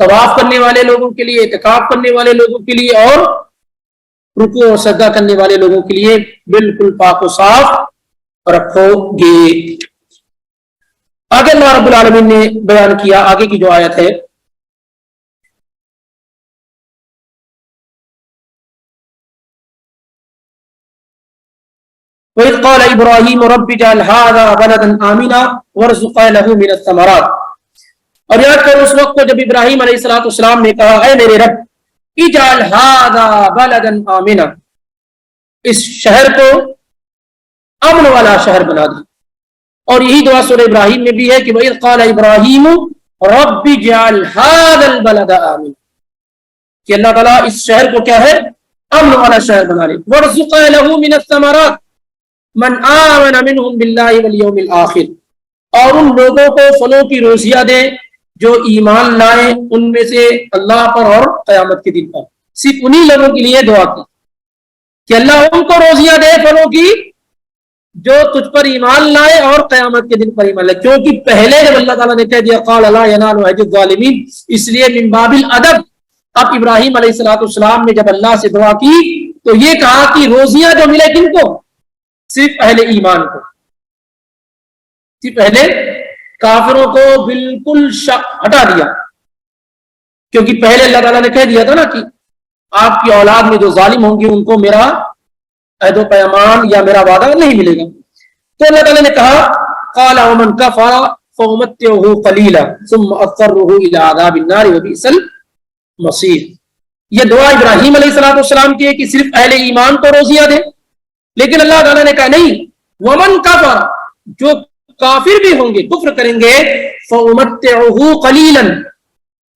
طواف کرنے والے لوگوں کے لیے، اعتکاف کرنے والے لوگوں کے لیے اور رکوع اور سجدہ کرنے والے لوگوں کے لیے بالکل پاک و صاف رکھو گے۔ آگے اللہ رب العالمین نے بیان کیا، آگے کی جو آیت ہے وَإِذْ قَالَ إِبْرَاهِيمُ رَبِّ اجْعَلْ هَٰذَا بَلَدًا آمِنًا وَارْزُقْ أَهْلَهُ مِنَ الثَّمَرَاتِ، اور یاد کرو اس وقت کو جب ابراہیم علیہ السلام نے کہا اے میرے رب اجعل هَٰذَا بَلَدًا آمِنًا، اس شہر کو امن والا شہر بنا دے۔ اور یہی دعا سورہ ابراہیم میں بھی ہے کہ وَإِذْ قَالَ إِبْرَاهِيمُ رَبِّ اجْعَلْ هَٰذَا الْبَلَدَ آمِنًا، کہ اللہ تعالیٰ اس شہر کو کیا ہے، امن والا شہر بنا لے۔ وَارْزُقْ أَهْلَهُ مِنَ الثَّمَرَاتِ من آمن منهم باللہ والیوم الآخر، اور ان لوگوں کو پھلوں کی روزیاں دے جو ایمان لائیں ان میں سے اللہ پر اور قیامت کے دن پر۔ صرف انہی لوگوں کے لیے دعا کی کہ اللہ ان کو روزیاں دے پھلوں کی جو تجھ پر ایمان لائے اور قیامت کے دن پر ایمان لائے، کیونکہ پہلے جب اللہ تعالیٰ نے کہہ دیا قال لا ینال عہد الظالمین، اس لیے من باب الادب اب ابراہیم علیہ السلام نے جب اللہ سے دعا کی تو یہ کہا کہ روزیاں جو ملے کن کو، صرف اہل ایمان کو، صرف پہلے کافروں کو بالکل ہٹا دیا، کیونکہ پہلے اللہ تعالیٰ نے کہہ دیا تھا نا کہ آپ کی اولاد میں جو ظالم ہوں گے ان کو میرا عہد و پیمان یا میرا وعدہ نہیں ملے گا۔ تو اللہ تعالیٰ نے کہا قال ومن کفر فامتعه قلیلا ثم اضطره الى عذاب النار وبئس المصیر۔ یہ دعا ابراہیم علیہ السلام کی ہے کہ صرف اہل ایمان کو روزیاں دے، لیکن اللہ تعالیٰ نے کہا نہیں، ومن کفر، جو کافر بھی ہوں گے کفر کریں گے، فامتعه قلیلا،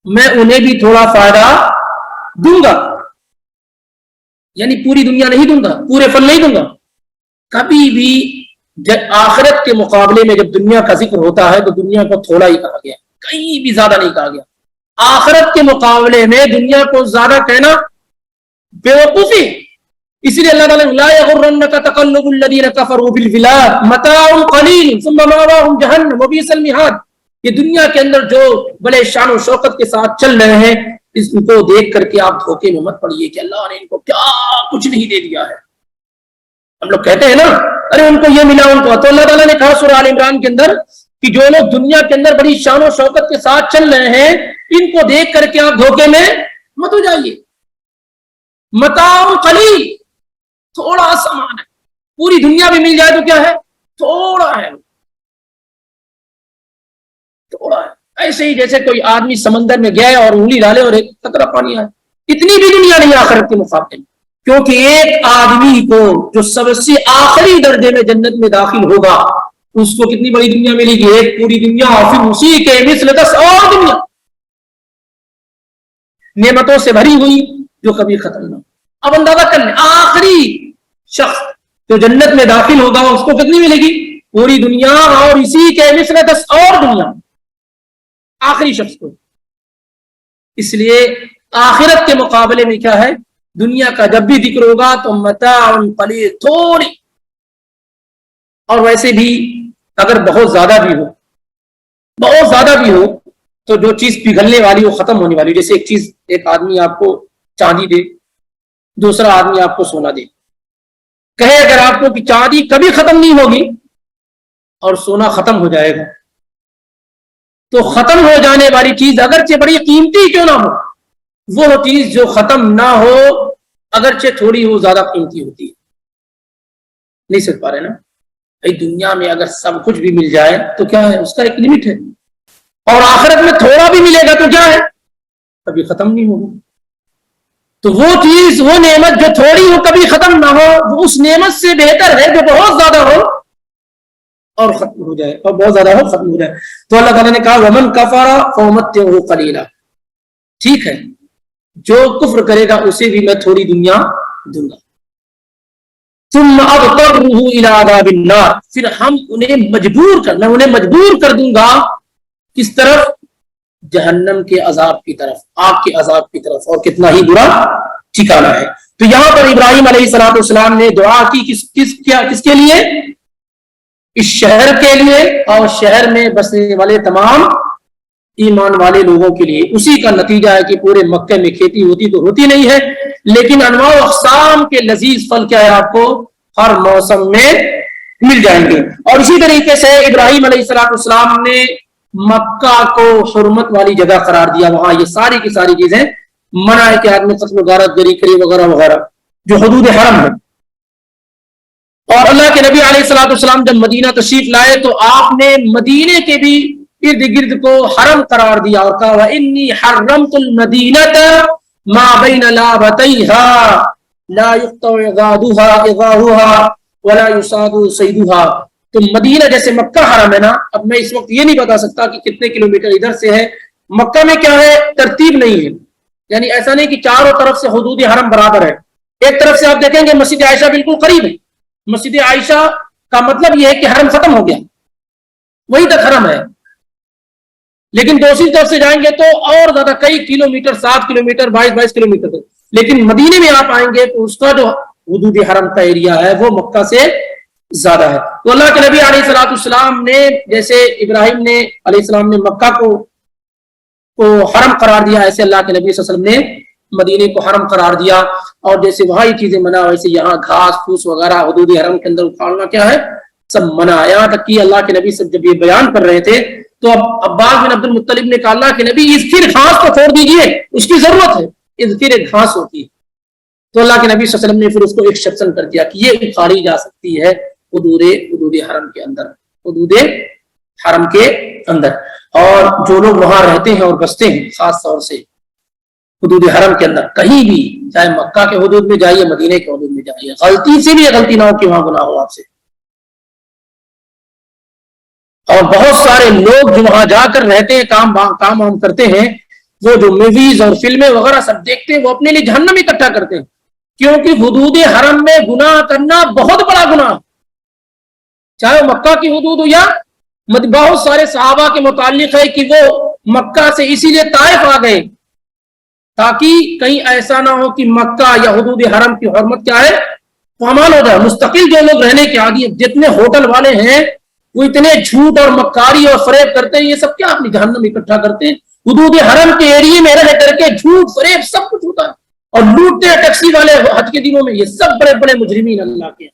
میں انہیں بھی تھوڑا فائدہ دوں گا، یعنی پوری دنیا نہیں دوں گا، پورے پھل نہیں دوں گا۔ کبھی بھی جب آخرت کے مقابلے میں جب دنیا کا ذکر ہوتا ہے تو دنیا کو تھوڑا ہی کہا گیا، کہیں بھی زیادہ نہیں کہا گیا۔ آخرت کے مقابلے میں دنیا کو زیادہ کہنا بے وقوفی، اسی لیے اللہ تعالیٰ لا یغرنک تقلب الذین کفروا بالبلاد متاع قلیل ثم مأواہم جہنم وبئس المہاد۔ یہ دنیا کے اندر جو بڑے شان و شوکت کے ساتھ چل رہے ہیں، اس کو دیکھ کر کے آپ دھوکے میں مت پڑیے کہ اللہ نے ان کو کیا کچھ نہیں دے دیا ہے۔ ہم لوگ کہتے ہیں نا ارے ان کو یہ ملا ان کو، تو اللہ تعالیٰ نے کہا سورہ آل عمران کے اندر کہ جو لوگ دنیا کے اندر بڑی شان و شوکت کے ساتھ چل رہے ہیں ان کو دیکھ کر کے آپ دھوکے میں مت ہو جائیے۔ متاع قلیل، تھوڑا سامان ہے، پوری دنیا بھی مل جائے تو کیا ہے، تھوڑا ہے، تھوڑا ہے۔ ایسے ہی جیسے کوئی آدمی سمندر میں گیا اور انگلی ڈالے اور ایک قطرہ پانی آئے، اتنی بھی دنیا نہیں آخرت کے مقابلے میں، کیونکہ ایک آدمی کو جو سب سے آخری درجے میں جنت میں داخل ہوگا اس کو کتنی بڑی دنیا ملے گی، ایک پوری دنیا، اور پھر اسی کے مثل 10 اور دنیا نعمتوں سے بھری ہوئی جو کبھی ختم نہ ہو۔ اب اندازہ کر لیں آخری شخص جو جنت میں داخل ہوگا اس کو کتنی ملے گی، پوری دنیا اور اسی کے مثل 10 اور دنیا، آخری شخص کو۔ اس لیے آخرت کے مقابلے میں کیا ہے، دنیا کا جب بھی ذکر ہوگا تو متاع قلیل، تھوڑی، اور ویسے بھی اگر بہت زیادہ بھی ہو، بہت زیادہ بھی ہو تو جو چیز پگھلنے والی وہ ختم ہونے والی، جیسے ایک چیز، ایک آدمی آپ کو چاندی دے، دوسرا آدمی آپ کو سونا دے، کہے اگر آپ کو کہ چاندی کبھی ختم نہیں ہوگی اور سونا ختم ہو جائے گا، تو ختم ہو جانے والی چیز اگرچہ بڑی قیمتی کیوں نہ ہو، وہ چیز جو ختم نہ ہو اگرچہ تھوڑی ہو زیادہ قیمتی ہوتی ہے۔ نہیں سمجھ پا رہے نا، دنیا میں اگر سب کچھ بھی مل جائے تو کیا ہے، اس کا ایک لمٹ ہے، اور آخرت میں تھوڑا بھی ملے گا تو کیا ہے، کبھی ختم نہیں ہوگا۔ تو وہ چیز، وہ نعمت جو تھوڑی ہو کبھی ختم نہ ہو، وہ اس نعمت سے بہتر ہے جو بہت زیادہ ہو اور ختم ہو جائے، اور بہت زیادہ ہو ختم ہو جائے۔ تو اللہ تعالیٰ نے کہا ومن کفر فامتعه قلیلا، ٹھیک ہے، جو کفر کرے گا اسے بھی میں تھوڑی دنیا دوں گا، ثم اضطره الى عذاب النار، پھر ہم انہیں مجبور کر، میں انہیں مجبور کر دوں گا کس طرف، جہنم کے عذاب کی طرف، آگ کے عذاب کی طرف، اور کتنا ہی برا ٹھکانہ ہے۔ تو یہاں پر ابراہیم علیہ السلام نے دعا کی کس کے لیے، اس شہر کے لیے اور شہر میں بسنے والے تمام ایمان والے لوگوں کے لیے اسی کا نتیجہ ہے کہ پورے مکے میں کھیتی ہوتی تو ہوتی نہیں ہے، لیکن انواع و اقسام کے لذیذ پھل کیا ہے آپ کو ہر موسم میں مل جائیں گے۔ اور اسی طریقے سے ابراہیم علیہ السلام نے مکہ کو حرمت والی جگہ قرار دیا، وہاں یہ ساری کی ساری چیزیں منع ہے کہ آدمی قتل و غارت گری کرے وغیرہ وغیرہ، جو حدود حرم ہے۔ اور اللہ کے نبی علیہ السلام جب مدینہ تشریف لائے تو آپ نے مدینے کے بھی ارد گرد کو حرم قرار دیا اور کہا وَإِنِّي حَرَّمْتُ الْمَدِينَةَ مَا بَيْنَ لَابَتَيْهَا لَا يُقْطَعُ إِغَاهُهَا وَلَا يُصَادُ صَيْدُهَا۔ تو مدینہ جیسے مکہ حرم ہے نا، اب میں اس وقت یہ نہیں بتا سکتا کہ کتنے کلومیٹر ادھر سے ہے، مکہ میں کیا ہے ترتیب نہیں ہے، یعنی ایسا نہیں کہ چاروں طرف سے حدود حرم برابر ہے۔ ایک طرف سے آپ دیکھیں گے مسجد عائشہ بالکل قریب ہے، مسجد عائشہ کا مطلب یہ ہے کہ حرم ختم ہو گیا، وہی تک حرم ہے، لیکن دوسری طرف سے جائیں گے تو اور زیادہ کئی کلومیٹر، 7 کلومیٹر 22 کلومیٹر تک، لیکن مدینے میں آپ آئیں گے تو اس کا جو حدود حرم کا ایریا ہے وہ مکہ سے زیادہ ہے۔ تو اللہ کے نبی علیہ السلام نے جیسے ابراہیم نے علیہ السلام نے مکہ کو حرم قرار دیا، ایسے اللہ کے نبی صلی اللہ علیہ وسلم نے مدینے کو حرم قرار دیا، اور جیسے وہاں یہ چیزیں منع ویسے یہاں گھاس پھوس وغیرہ حدود حرم کے اندر اکھاڑنا کیا ہے سب منع۔ یہاں تک کہ اللہ کے نبی سے جب یہ بیان کر رہے تھے تو عباس بن عبد المطلب نے کہا اللہ کے نبی اذکر گھاس کو چھوڑ دیجئے، اس کی ضرورت ہے، اذکر ایک گھاس ہوتی ہے۔ تو اللہ کے نبی صلی اللہ علیہ وسلم نے پھر اس کو ایکسپشن کر دیا کہ یہ اکھاڑی جا سکتی ہے حدود حرم کے اندر، حدود حرم کے اندر، اور جو لوگ وہاں رہتے ہیں اور بستے ہیں خاص طور سے حدود حرم کے اندر، کہیں بھی چاہے مکہ کے حدود میں جائیے مدینے کے حدود میں جائیے، غلطی سے بھی غلطی نہ ہو کہ وہاں گناہ ہو آپ سے۔ اور بہت سارے لوگ جو وہاں جا کر رہتے ہیں کام وام کرتے ہیں، وہ جو موویز اور فلمیں وغیرہ سب دیکھتے ہیں وہ اپنے لیے جہنم اکٹھا کرتے ہیں، کیونکہ حدود حرم میں گناہ کرنا بہت بڑا گناہ، چاہے مکہ کی حدود ہو یا بہت سارے صحابہ کے متعلق ہے کہ وہ مکہ سے اسی لیے طائف آ گئے تاکہ کہیں ایسا نہ ہو کہ مکہ یا حدود حرم کی حرمت کیا ہے پامال ہو جائے۔ مستقل جو لوگ رہنے کے عادی ہیں، جتنے ہوٹل والے ہیں وہ اتنے جھوٹ اور مکاری اور فریب کرتے ہیں، یہ سب کیا اپنی جہنم اکٹھا کرتے ہیں۔ حدود حرم کے ایریے میں رہ کر کے جھوٹ فریب سب کچھ ہوتا ہے، اور لوٹتے ہیں ٹیکسی والے حج کے دنوں میں، یہ سب بڑے بڑے مجرمین اللہ کے ہیں،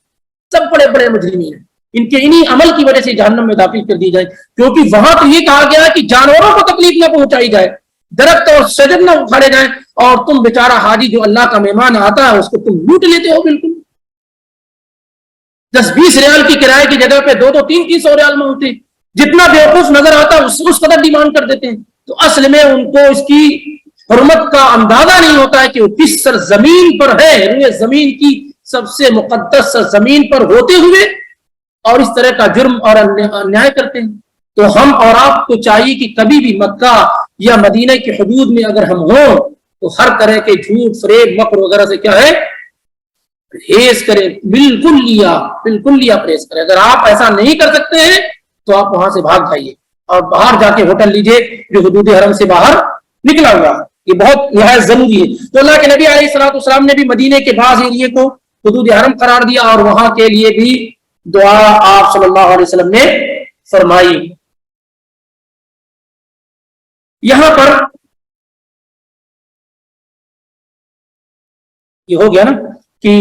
سب بڑے بڑے مجرمین ہیں، ان کے انہی عمل کی وجہ سے جہنم میں داخل کر دی جائے، کیونکہ وہاں تو یہ کہا گیا کہ جانوروں کو تکلیف نہ پہنچائی جائے، درخت اور شجر نہ اکھاڑے جائیں، اور تم بیچارہ حاجی جو اللہ کا مہمان آتا ہے اس کو تم لوٹ لیتے ہو، بالکل 10-20 ریال کی کرائے کی جگہ پہ 200 300 ریال مانگتے، جتنا بیوقوف نظر آتا ہے اس قدر ڈیمانڈ کر دیتے ہیں۔ تو اصل میں ان کو اس کی حرمت کا اندازہ نہیں ہوتا ہے کہ وہ کس سرزمین پر ہے، روئے زمین کی سب سے مقدس سرزمین پر ہوتے ہوئے اور اس طرح کا جرم اور انیائے کرتے ہیں۔ تو ہم اور آپ کو چاہیے کہ کبھی بھی مکہ یا مدینہ کی حدود میں اگر ہم ہوں تو ہر طرح کے جھوٹ فریب مکر وغیرہ سے کیا ہے پرہیز کریں، بالکل لیا پرہیز کریں۔ اگر آپ ایسا نہیں کر سکتے ہیں تو آپ وہاں سے بھاگ جائیے اور باہر جا کے ہوٹل لیجئے جو حدود حرم سے باہر نکلا ہوا ہے، یہ بہت نہایت ضروری ہے۔ تو اللہ کے نبی علیہ السلام نے بھی مدینے کے بعض ایریے کو حدود حرم قرار دیا اور وہاں کے لیے بھی دعا آپ صلی اللہ علیہ وسلم نے فرمائی۔ یہاں پر یہ ہو گیا نا کہ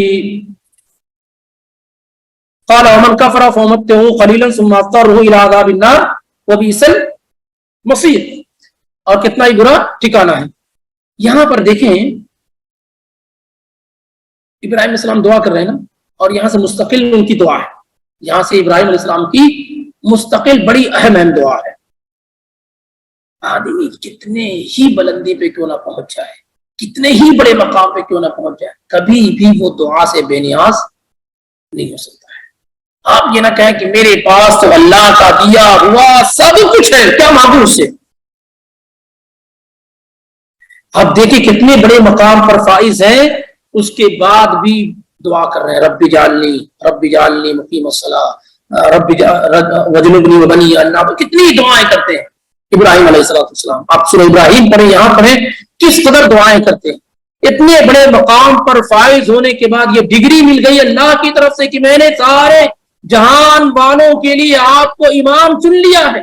قال ومن كفر فامتعه قليلا ثم اضطره الى عذاب النار وبئس المصير، اور کتنا ہی برا ٹھکانہ ہے۔ یہاں پر دیکھیں ابراہیم علیہ السلام دعا کر رہے ہیں نا، اور یہاں سے مستقل ان کی دعا ہے، یہاں سے ابراہیم علیہ السلام کی مستقل بڑی اہم دعا ہے۔ آدمی کتنے ہی بلندی پہ کیوں نہ پہنچ جائے، کتنے ہی بڑے مقام پہ کیوں نہ پہنچ جائے، کبھی بھی وہ دعا سے بے نیاز نہیں ہو سکتا ہے۔ آپ یہ نہ کہیں کہ میرے پاس تو اللہ کا دیا ہوا سب کچھ ہے، کیا مانگوں اس سے۔ آپ دیکھیں کتنے بڑے مقام پر فائز ہیں، اس کے بعد بھی دعا کر رہے ہیں رب جعلنی مقیم الصلاۃ رب وجنبنی وبنی ان نعبد، کتنی دعائیں کرتے ہیں ابراہیم علیہ السلام۔ آپ سورہ ابراہیم پڑھیں، یہاں پڑھیں کس قدر دعائیں کرتے ہیں۔ اتنے بڑے مقام پر فائز ہونے کے بعد یہ ڈگری مل گئی اللہ کی طرف سے کہ میں نے سارے جہان والوں کے لیے آپ کو امام چن لیا ہے۔